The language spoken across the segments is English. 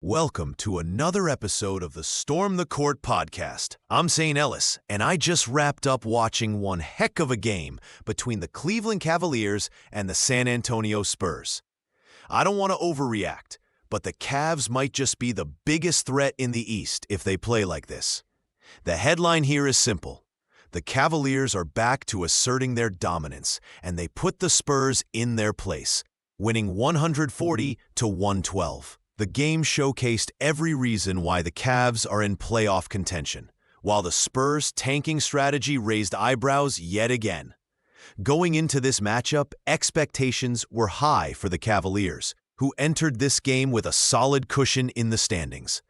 Welcome to another episode of the Storm the Court podcast. I'm Zane Ellis, and I just wrapped up watching one heck of a game between the Cleveland Cavaliers and the San Antonio Spurs. I don't want to overreact, but the Cavs might just be the biggest threat in the East if they play like this. The headline here is simple. The Cavaliers are back to asserting their dominance, and they put the Spurs in their place, winning 140-112. The game showcased every reason why the Cavs are in playoff contention, while the Spurs' tanking strategy raised eyebrows yet again. Going into this matchup, expectations were high for the Cavaliers, who entered this game with a solid cushion in the standings.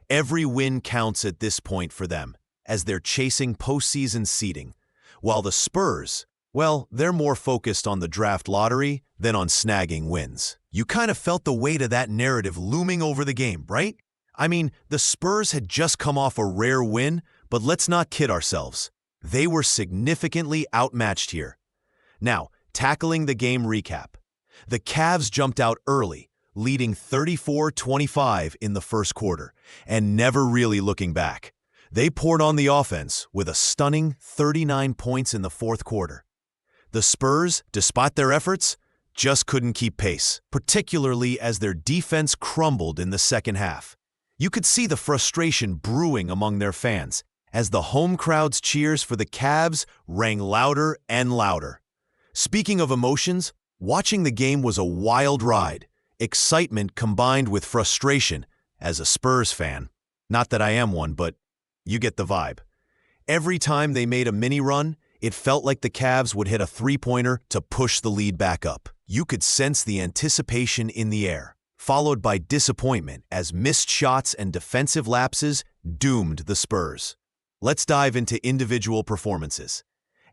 Every win counts at this point for them, as they're chasing postseason seeding, while the Spurs, well, they're more focused on the draft lottery than on snagging wins. You kind of felt the weight of that narrative looming over the game, right? I mean, the Spurs had just come off a rare win, but let's not kid ourselves. They were significantly outmatched here. Now, tackling the game recap. The Cavs jumped out early, leading 34-25 in the first quarter, and never really looking back. They poured on the offense with a stunning 39 points in the fourth quarter. The Spurs, despite their efforts, just couldn't keep pace, particularly as their defense crumbled in the second half. You could see the frustration brewing among their fans as the home crowd's cheers for the Cavs rang louder and louder. Speaking of emotions, watching the game was a wild ride, excitement combined with frustration as a Spurs fan. Not that I am one, but you get the vibe. Every time they made a mini run, it felt like the Cavs would hit a three-pointer to push the lead back up. You could sense the anticipation in the air, followed by disappointment as missed shots and defensive lapses doomed the Spurs. Let's dive into individual performances.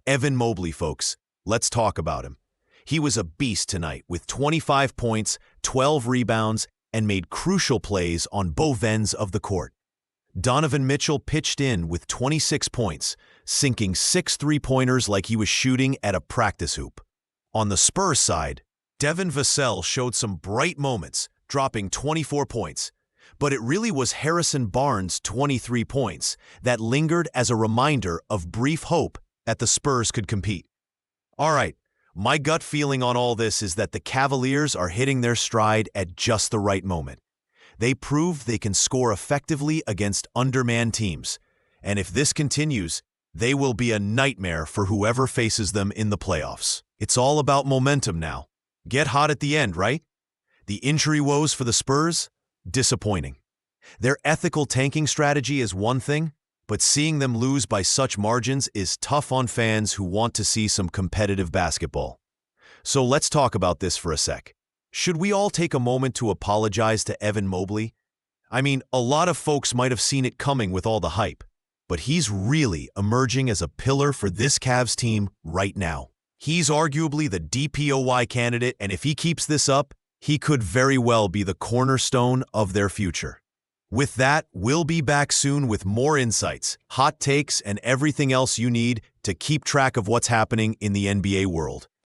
Evan Mobley, folks, let's talk about him. He was a beast tonight with 25 points, 12 rebounds, and made crucial plays on both ends of the court. Donovan Mitchell pitched in with 26 points, sinking 6 three-pointers like he was shooting at a practice hoop. On the Spurs side, Devin Vassell showed some bright moments, dropping 24 points, but it really was Harrison Barnes' 23 points that lingered as a reminder of brief hope that the Spurs could compete. All right, my gut feeling on all this is that the Cavaliers are hitting their stride at just the right moment. They proved they can score effectively against undermanned teams, and if this continues, they will be a nightmare for whoever faces them in the playoffs. It's all about momentum now. Get hot at the end, right? The injury woes for the Spurs? Disappointing. Their ethical tanking strategy is one thing, but seeing them lose by such margins is tough on fans who want to see some competitive basketball. So let's talk about this for a sec. Should we all take a moment to apologize to Evan Mobley? I mean, a lot of folks might have seen it coming with all the hype, but he's really emerging as a pillar for this Cavs team right now. He's arguably the DPOY candidate, and if he keeps this up, he could very well be the cornerstone of their future. With that, we'll be back soon with more insights, hot takes, and everything else you need to keep track of what's happening in the NBA world.